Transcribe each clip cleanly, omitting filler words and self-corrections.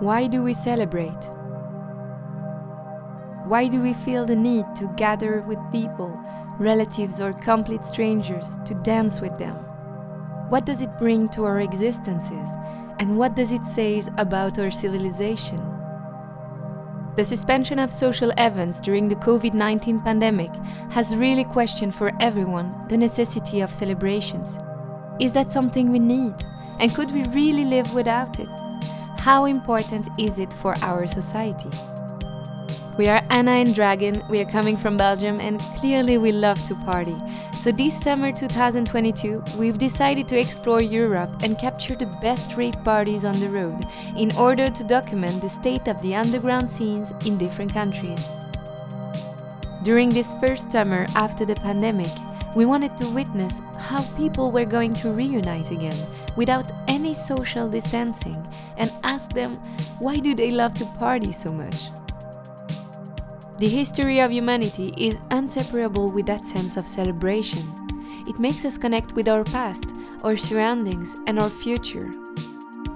Why do we celebrate? Why do we feel the need to gather with people, relatives or complete strangers, to dance with them? What does it bring to our existences, and what does it say about our civilization? The suspension of social events during the COVID-19 pandemic has really questioned for everyone the necessity of celebrations. Is that something we need? And could we really live without it? How important is it for our society? We are Anna and Dragon, we are coming from Belgium, and clearly we love to party. So this summer 2022, we've decided to explore Europe and capture the best rave parties on the road in order to document the state of the underground scenes in different countries. During this first summer after the pandemic, we wanted to witness how people were going to reunite again without any social distancing and ask them, why do they love to party so much? The history of humanity is inseparable with that sense of celebration. It makes us connect with our past, our surroundings, and our future.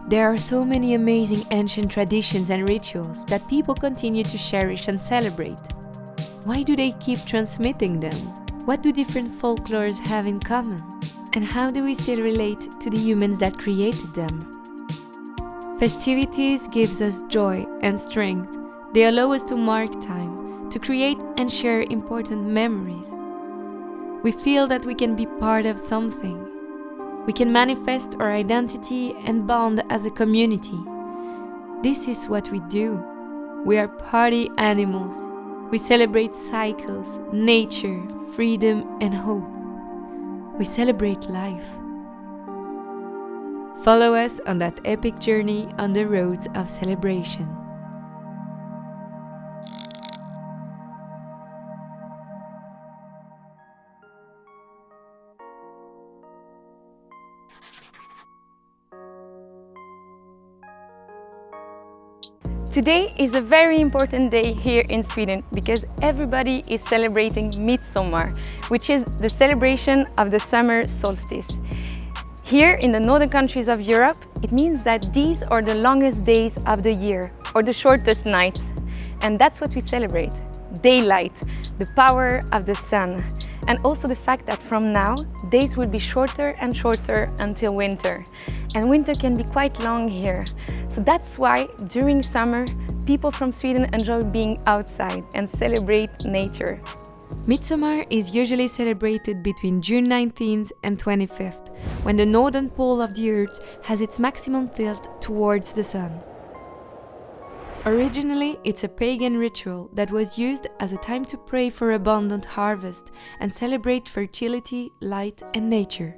There are so many amazing ancient traditions and rituals that people continue to cherish and celebrate. Why do they keep transmitting them? What do different folklores have in common? And how do we still relate to the humans that created them? Festivities gives us joy and strength. They allow us to mark time, to create and share important memories. We feel that we can be part of something. We can manifest our identity and bond as a community. This is what we do. We are party animals. We celebrate cycles, nature, freedom, and hope. We celebrate life. Follow us on that epic journey on the roads of celebration. Today is a very important day here in Sweden because everybody is celebrating Midsommar, which is the celebration of the summer solstice. Here in the northern countries of Europe, it means that these are the longest days of the year, or the shortest nights. And that's what we celebrate: daylight, the power of the sun, and also the fact that from now, days will be shorter and shorter until winter. And winter can be quite long here. So that's why during summer, people from Sweden enjoy being outside and celebrate nature. Midsommar is usually celebrated between June 19th and 25th, when the northern pole of the Earth has its maximum tilt towards the sun. Originally, it's a pagan ritual that was used as a time to pray for abundant harvest and celebrate fertility, light, and nature.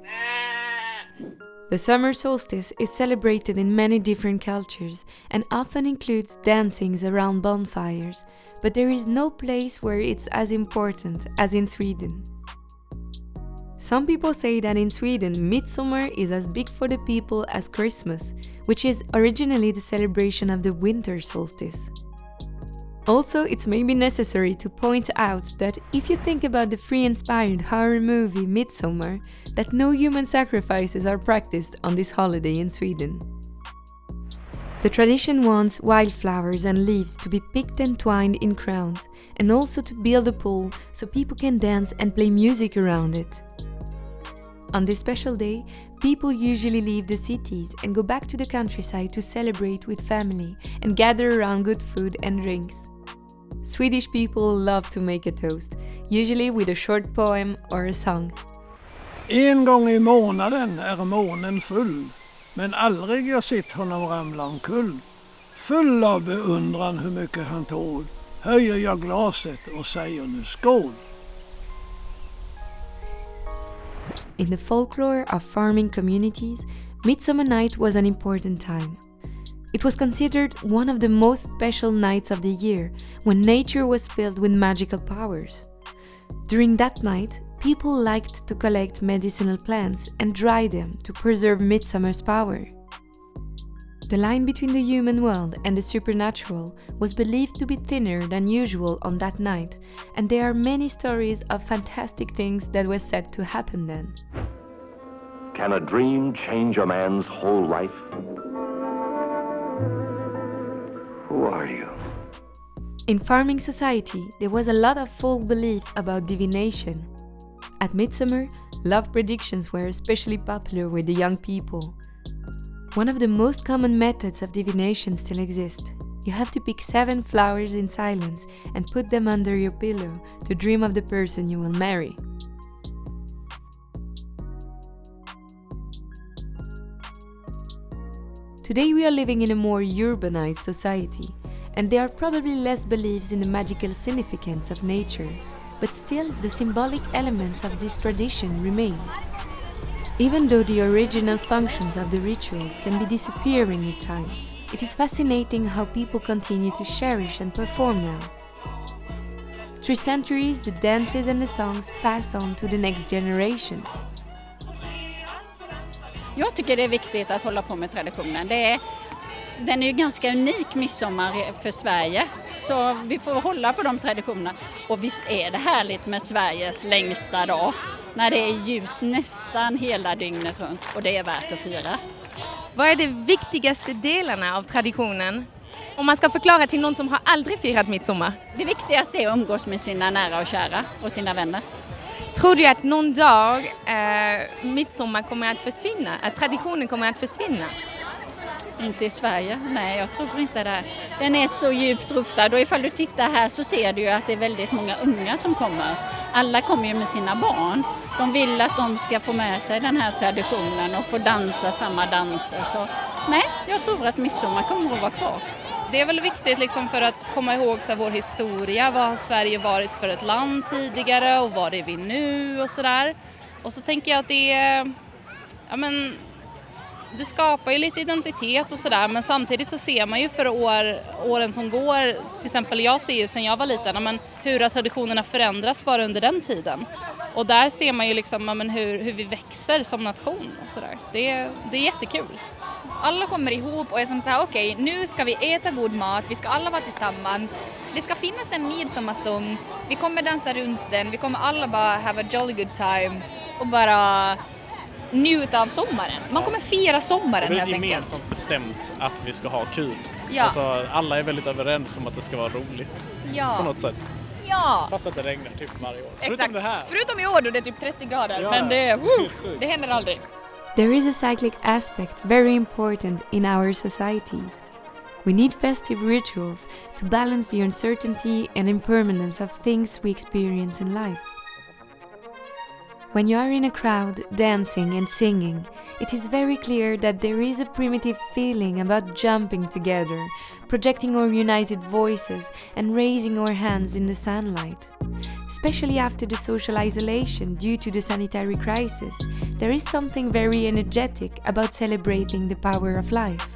The summer solstice is celebrated in many different cultures and often includes dancings around bonfires, but there is no place where it's as important as in Sweden. Some people say that in Sweden, Midsommar is as big for the people as Christmas, which is originally the celebration of the winter solstice. Also, it's maybe necessary to point out that if you think about the free-inspired horror movie Midsommar, that no human sacrifices are practiced on this holiday in Sweden. The tradition wants wildflowers and leaves to be picked and twined in crowns, and also to build a pole so people can dance and play music around it. On this special day, people usually leave the cities and go back to the countryside to celebrate with family and gather around good food and drinks. Swedish people love to make a toast, usually with a short poem or a song. En gång i månaden är månen full, men aldrig jag sett honom ramla omkull. Full av beundran hur mycket han tål, höjer jag glaset och säger nu skål. In the folklore of farming communities, Midsummer Night was an important time. It was considered one of the most special nights of the year, when nature was filled with magical powers. During that night, people liked to collect medicinal plants and dry them to preserve midsummer's power. The line between the human world and the supernatural was believed to be thinner than usual on that night, and there are many stories of fantastic things that were said to happen then. Can a dream change a man's whole life? are you? In farming society, there was a lot of folk belief about divination. At midsummer, love predictions were especially popular with the young people. One of the most common methods of divination still exists. You have to pick 7 flowers in silence and put them under your pillow to dream of the person you will marry. Today we are living in a more urbanized society, and there are probably less beliefs in the magical significance of nature, but still the symbolic elements of this tradition remain. Even though the original functions of the rituals can be disappearing with time, it is fascinating how people continue to cherish and perform them. Through centuries, the dances and the songs pass on to the next generations. Jag tycker det är viktigt att hålla på med traditionen. Den är ju ganska unik midsommar för Sverige, så vi får hålla på de traditionerna. Och visst är det härligt med Sveriges längsta dag, när det är ljus nästan hela dygnet runt, och det är värt att fira. Vad är de viktigaste delarna av traditionen? Om man ska förklara till någon som har aldrig firat midsommar. Det viktigaste är att umgås med sina nära och kära och sina vänner. Tror du att någon dag midsommar kommer att försvinna? Att traditionen kommer att försvinna? Inte i Sverige, nej, jag tror inte det. Den är så djupt rotad, och ifall du tittar här så ser du ju att det är väldigt många unga som kommer. Alla kommer ju med sina barn. De vill att de ska få med sig den här traditionen och få dansa samma danser. Så nej, jag tror att midsommar kommer att vara kvar. Det är väl viktigt liksom för att komma ihåg så här, vår historia. Vad har Sverige varit för ett land tidigare och vad är vi nu och sådär. Och så tänker jag att det skapar ju lite identitet och sådär, men samtidigt så ser man ju för åren som går, till exempel jag ser ju sen jag var liten, hur har traditionerna förändrats bara under den tiden. Och där ser man ju liksom hur vi växer som nation och sådär. Det är jättekul. Alla kommer ihop och är som så här: okej, nu ska vi äta god mat, vi ska alla vara tillsammans. Det ska finnas en midsommarstång, vi kommer dansa runt den, vi kommer alla bara have a jolly good time och bara njuta av sommaren. Man kommer fira sommaren helt enkelt. Det är gemensamt bestämt att vi ska ha kul. Ja. Alltså, alla är väldigt överens om att det ska vara roligt på något sätt. Ja. Fast att det regnar typ varje år. Exakt. Förutom det här. Förutom i år då det är typ 30 grader. Ja, men det händer aldrig. There is a cyclic aspect very important in our societies. We need festive rituals to balance the uncertainty and impermanence of things we experience in life. When you are in a crowd, dancing and singing, it is very clear that there is a primitive feeling about jumping together, projecting our united voices and raising our hands in the sunlight. Especially after the social isolation due to the sanitary crisis, there is something very energetic about celebrating the power of life.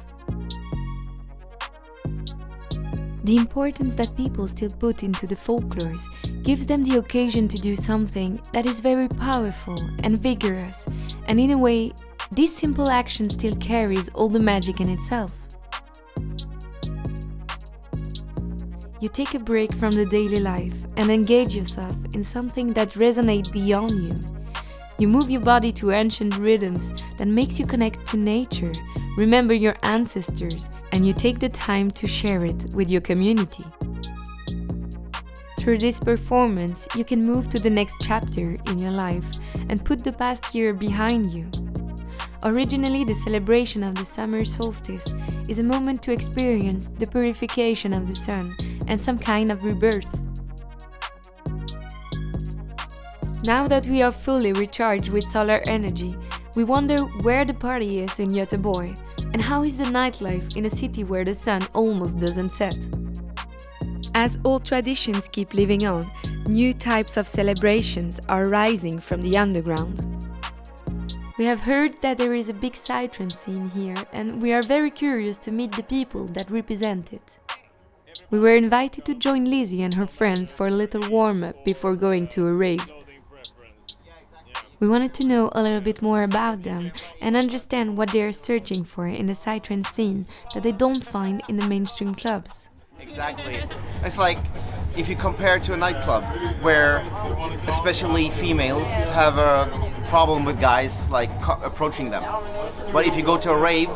The importance that people still put into the folklores gives them the occasion to do something that is very powerful and vigorous, and in a way, this simple action still carries all the magic in itself. You take a break from the daily life and engage yourself in something that resonates beyond you. You move your body to ancient rhythms that makes you connect to nature, remember your ancestors, and you take the time to share it with your community. Through this performance, you can move to the next chapter in your life and put the past year behind you. Originally, the celebration of the summer solstice is a moment to experience the purification of the sun and some kind of rebirth. Now that we are fully recharged with solar energy, we wonder where the party is in Göteborg and how is the nightlife in a city where the sun almost doesn't set. As old traditions keep living on, new types of celebrations are rising from the underground. We have heard that there is a big psytrance scene here, and we are very curious to meet the people that represent it. We were invited to join Lizzie and her friends for a little warm-up before going to a rave. We wanted to know a little bit more about them and understand what they are searching for in the psytrance scene that they don't find in the mainstream clubs. Exactly. It's like if you compare to a nightclub where especially females have a problem with guys like approaching them. But if you go to a rave,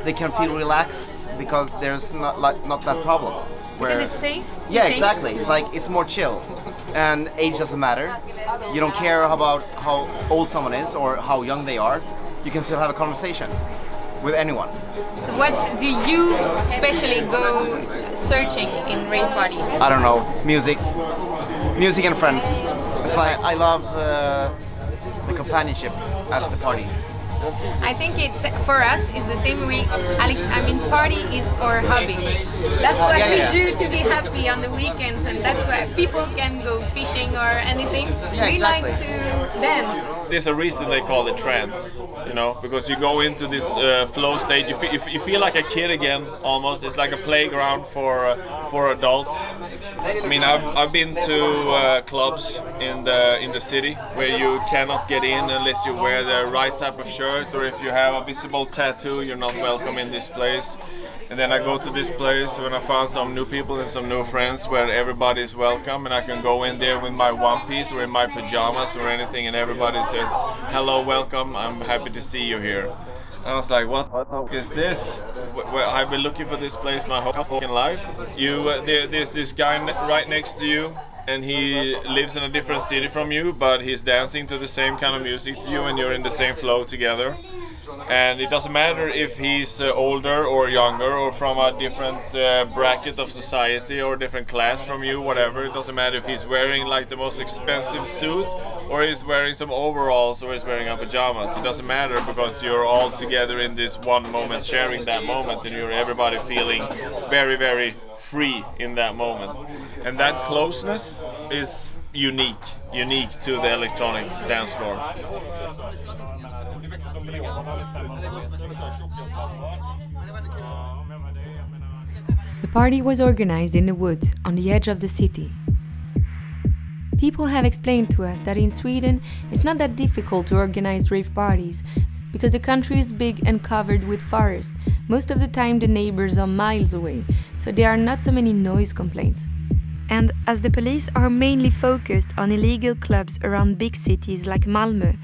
they can feel relaxed because there's not that problem. Because it's safe? Yeah, exactly. It's like it's more chill, and age doesn't matter. You don't care about how old someone is or how young they are. You can still have a conversation with anyone. So what do you especially go searching in rave parties? I don't know, music and friends. It's like I love the companionship at the parties. I think it's for us it's the same way. I mean, party is our hobby. That's what we do to be happy on the weekends, and that's where people can go fishing or anything. We like to dance. There's a reason they call it trance, you know, because you go into this flow state. You feel like a kid again, almost. It's like a playground for adults. I mean, I've been to clubs in the city where you cannot get in unless you wear the right type of shirt, or if you have a visible tattoo, you're not welcome in this place. And then I go to this place when I found some new people and some new friends where everybody is welcome, and I can go in there with my one piece or in my pajamas or anything, and everybody says, "Hello, welcome, I'm happy to see you here." And I was like, what is this? I've been looking for this place my whole fucking life. There's this guy right next to you, and he lives in a different city from you, but he's dancing to the same kind of music to you, and you're in the same flow together. And it doesn't matter if he's older or younger or from a different bracket of society or different class from you, whatever. It doesn't matter if he's wearing like the most expensive suit or he's wearing some overalls or he's wearing a pajamas. It doesn't matter, because you're all together in this one moment, sharing that moment, and you're everybody feeling very, very free in that moment. And that closeness is unique to the electronic dance floor. The party was organized in the woods on the edge of the city. People have explained to us that in Sweden it's not that difficult to organize rave parties because the country is big and covered with forest. Most of the time the neighbors are miles away, so there are not so many noise complaints. And as the police are mainly focused on illegal clubs around big cities like Malmö,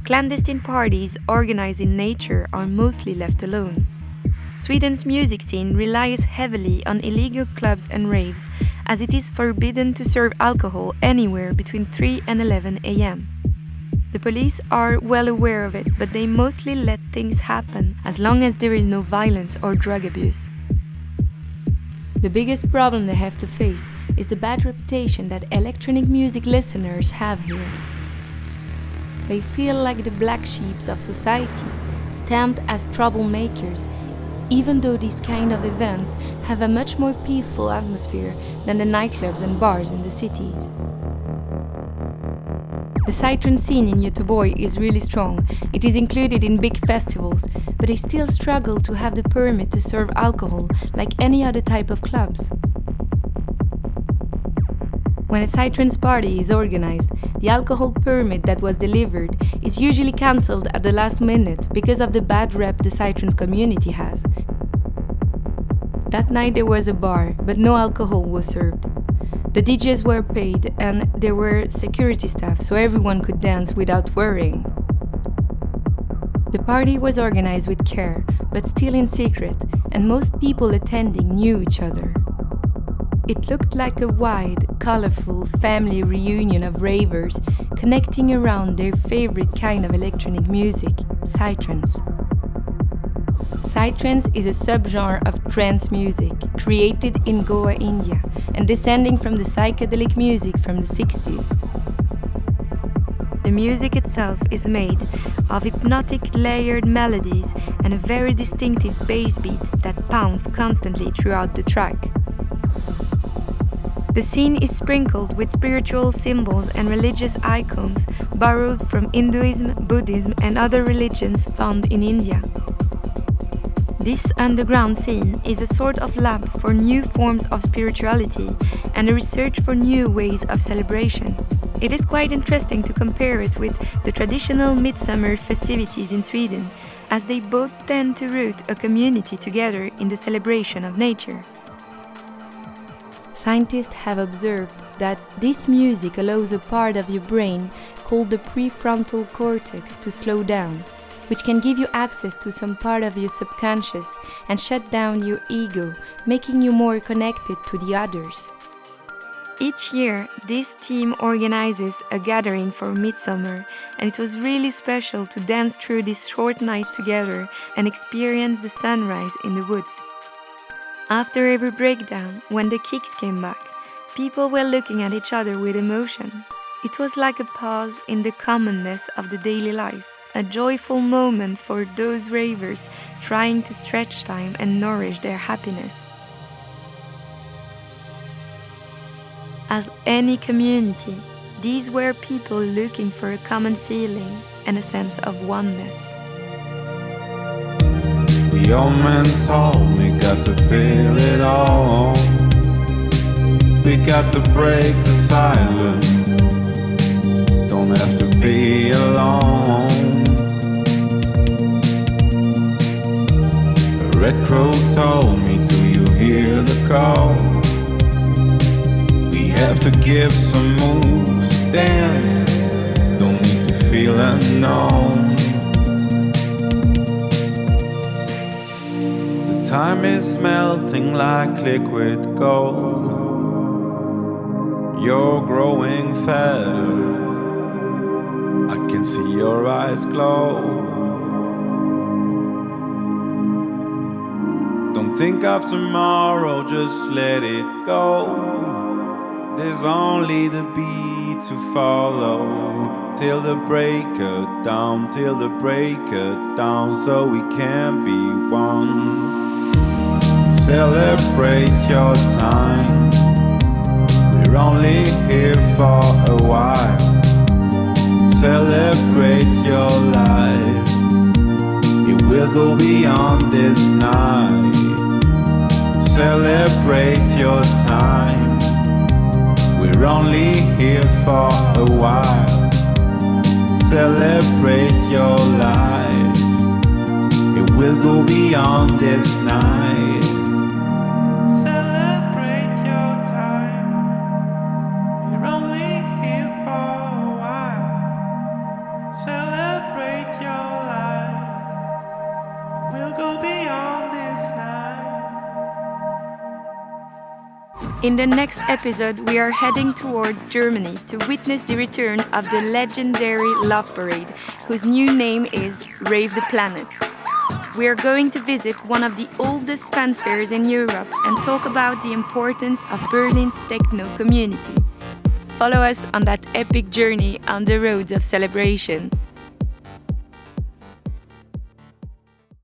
clandestine parties organized in nature are mostly left alone. Sweden's music scene relies heavily on illegal clubs and raves, as it is forbidden to serve alcohol anywhere between 3 and 11 a.m. The police are well aware of it, but they mostly let things happen as long as there is no violence or drug abuse. The biggest problem they have to face is the bad reputation that electronic music listeners have here. They feel like the black sheep of society, stamped as troublemakers, even though these kind of events have a much more peaceful atmosphere than the nightclubs and bars in the cities. The psytrance scene in Göteborg is really strong. It is included in big festivals, but they still struggle to have the permit to serve alcohol like any other type of clubs. When a psytrance party is organized, the alcohol permit that was delivered is usually cancelled at the last minute because of the bad rep the psytrance community has. That night there was a bar, but no alcohol was served. The DJs were paid and there were security staff, so everyone could dance without worrying. The party was organized with care, but still in secret, and most people attending knew each other. It looked like a wide, colorful family reunion of ravers connecting around their favorite kind of electronic music, psytrance. Psytrance is a subgenre of trance music created in Goa, India, and descending from the psychedelic music from the 60s. The music itself is made of hypnotic layered melodies and a very distinctive bass beat that pounds constantly throughout the track. The scene is sprinkled with spiritual symbols and religious icons borrowed from Hinduism, Buddhism, and other religions found in India. This underground scene is a sort of lab for new forms of spirituality and a research for new ways of celebrations. It is quite interesting to compare it with the traditional midsummer festivities in Sweden, as they both tend to root a community together in the celebration of nature. Scientists have observed that this music allows a part of your brain called the prefrontal cortex to slow down, which can give you access to some part of your subconscious and shut down your ego, making you more connected to the others. Each year, this team organizes a gathering for Midsummer, and it was really special to dance through this short night together and experience the sunrise in the woods. After every breakdown, when the kicks came back, people were looking at each other with emotion. It was like a pause in the commonness of the daily life, a joyful moment for those ravers trying to stretch time and nourish their happiness. As any community, these were people looking for a common feeling and a sense of oneness. The old man told me, got to feel it all. We got to break the silence. Don't have to be alone. A red crow told me, do you hear the call? We have to give some moves, dance. Don't need to feel unknown. The time is melting like liquid gold. You're growing fatter. I can see your eyes glow. Don't think of tomorrow, just let it go. There's only the beat to follow. Till the break of dawn, till the break of dawn, so we can be one. Celebrate your time. We're only here for a while. Celebrate your life. It will go beyond this night. Celebrate your time. We're only here for a while. Celebrate your life. It will go beyond this night. Celebrate your time. We're only here for a while. Celebrate your life. It will go beyond this night. In the next episode, we are heading towards Germany to witness the return of the legendary Love Parade, whose new name is Rave the Planet. We are going to visit one of the oldest fanfares in Europe and talk about the importance of Berlin's techno community. Follow us on that epic journey on the roads of celebration.